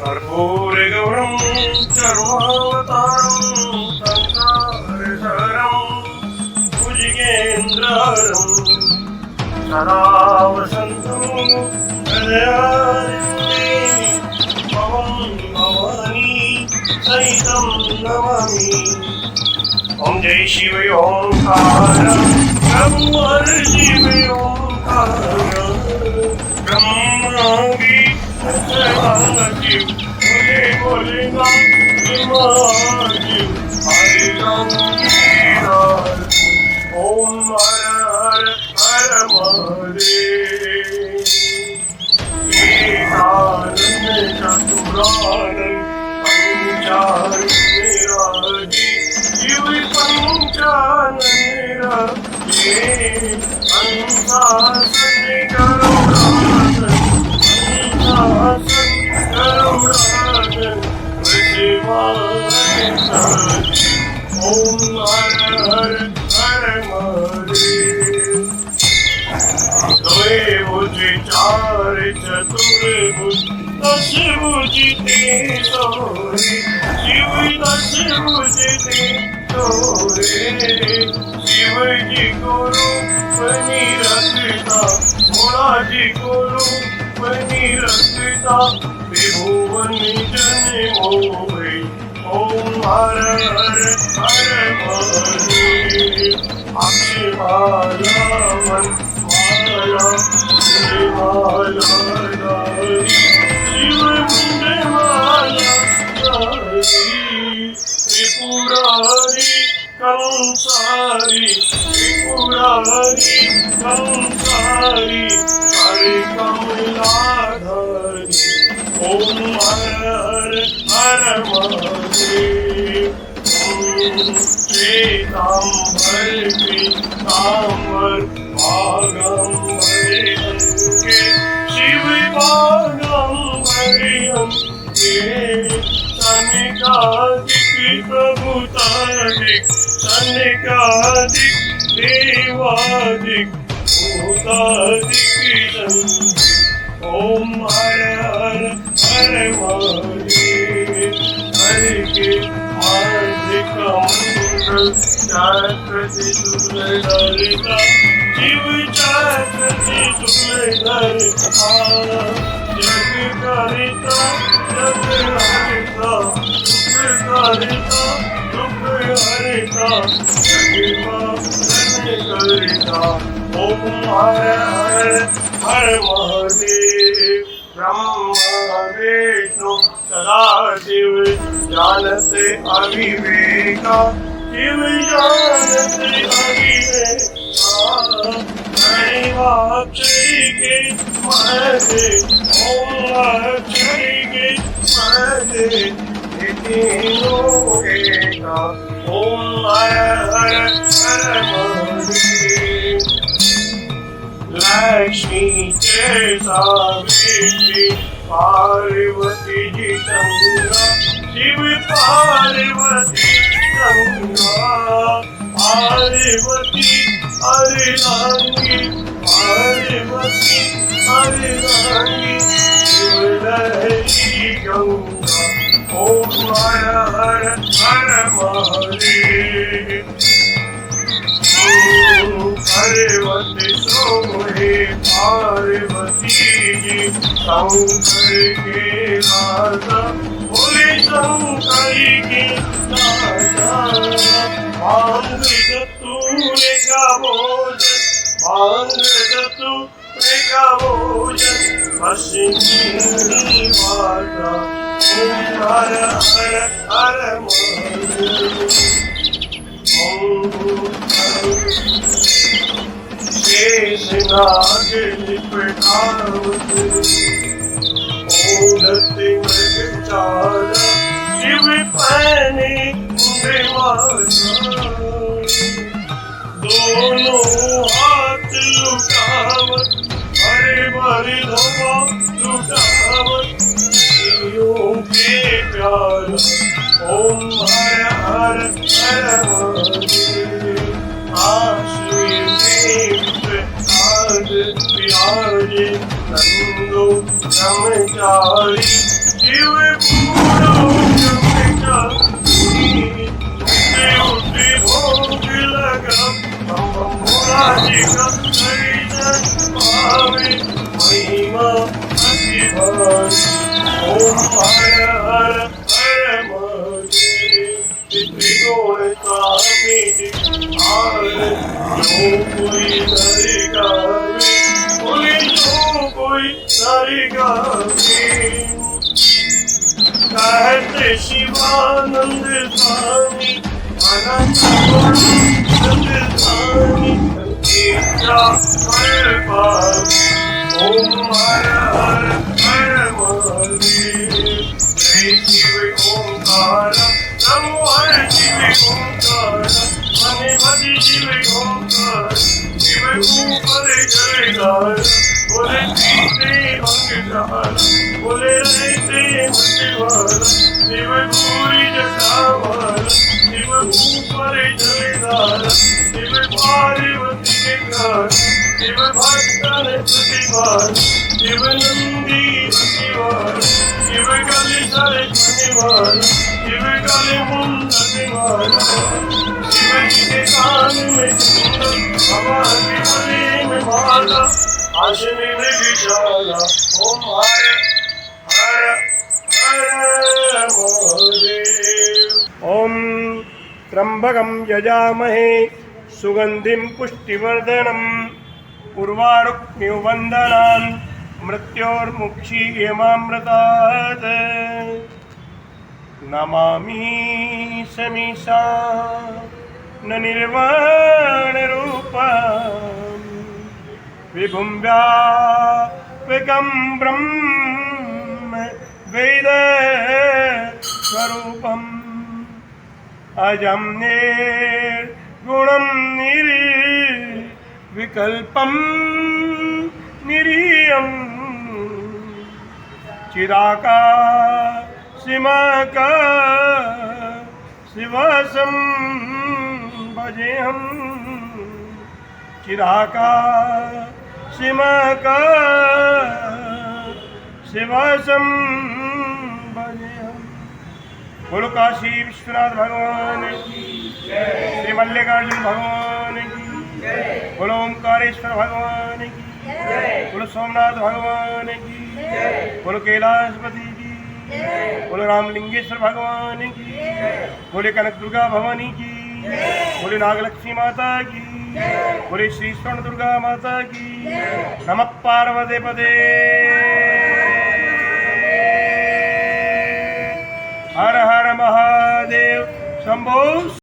कर्पूरगौरं चर्मावतारं संसारसारं भुजगेन्द्रहरं सदा वसन्तं हृदयारण्ये भवं भवानी सहितं नमामि। ॐ जय शिव ओंकार ब्रह्म शिव ओंकार ब्रह्मांगी शिव बोले बोले नाम शिवाजी हरे राम ओम हर हर हर महादेव एकानंद चतुरानंद पंचानंदराजी शिव पंचानंदराजी अंशासन करुणासन अंशासन करुणासन ओम हर हर हर महादेव। द्वे भुजी चार चतुर्भुज दश भुजी ते सोरे शिव दश भुजी ते सोरे शिव जी गुरु बनी रखता भोला जी गुरु बनी रखता त्रिभुवन जन मोहे ओम हर हर हर महादेव। अक्षय माला मन माला माला शिव मुंडे माला त्रिपुरारी कंसारी त्रिपुरारी कंसारी हरे कमलाधारी ओम हर हर हर महादेव। श्वेतांबर पीतांबर भागंबरे अंके शिव भागंबरे अंके सनिकादिक प्रभुतादिक सनिकादिक देवादिक भूतादिक ओम हर हर हर महादेव। हरि के हार्दिक मंगल चक्रति शुक्लधरिता शिव चक्रति शुक्लधरिता जग करिता जग हरिता दुख करिता दुख हरिता जग करिता ओम हर हर हर महादेव। ब्रह्मा विष्णु सदाशिव जानते अविवेका शिव जानते अविवेका अक्षय के महे ओम अक्षय के महे तीनों एका ओम हर हर हर महादेव। लक्ष्मी के सावित्री पार्वती जी गंगा शिव पार्वती गंगा पार्वती हरिरांगी पार्वती हरिरांगी शिवलहरी गंगा ओम हर हर हर महादेव। पार्वती सोहे पार्वती जी शंकर के राजा बोले शंकर के राजा भांग जतूरे का भोजन भांग जतूरे का भोजन हसीनी माता ओम हर हर हर महादेव। शेषनाग लिपटावत ओढ़ते मृगचारा शिव पहने माला दोनों हाथ हर महादेव आश्रय देव आज विराजे नंदो ब्रह्मचारी शिव पूरो ब्रह्मचारी उठे भोग लगा मुरारी का दर्शन पावे महिमा अति भारी ओम हर हर हर महादेव त्रिगुण स्वामी आर जो कोई नर गावे बोले जो कोई नर गावे कहते शिवानंद स्वामी अनंत गुण स्वामी इच्छा हर पावे ओम हर हर हर महादेव जय शिव ओंकार नमो हर शिव ओंकार मने भजी शिव ओंकार शिव ऊपर जयकार बोले पीते भंगधार बोले रहते मटवार शिव पूरी जटावार शिव ऊपर जयकार शिव पार्वती के घर शिव भक्तन प्रतिवार शिव नंदी प्रतिवार शिव गले सर प्रतिवार शिव गले मुंडवार शिव जी के कान में कुंडल हवा के गले में माला आशने में विशाला ओम हर हर हर महादेव ओम त्र्यंबकं यजामहे सुगंधिं पुष्टिवर्धनम् उर्वारुक्मिवन्दनान् मृत्योर्मुक्षीयमामृतात् नमामि समीसा न निर्वाणरूपम् विभुं व्यापकं ब्रह्म वेदस्वरूपम् अजं निर्गुणं निर्विकल्पं निरीयं चिराकाशिवसं भजेऽहं चिराकाशिवसं भजेऽहं बोलो काशी विश्वनाथ भगवान की श्री मल्लिकार्जुन भगवान की बोलो ओंकारेश्वर भगवान की बोलो सोमनाथ भगवान की बोलो कैलाशपति की बोलो रामलिंगेश्वर भगवान की बोले कनक दुर्गा भवानी की बोले नागलक्ष्मी माता की बोले श्री स्वर्ण दुर्गा माता की नमः पार्वती पदे हर हर महादेव शंभो।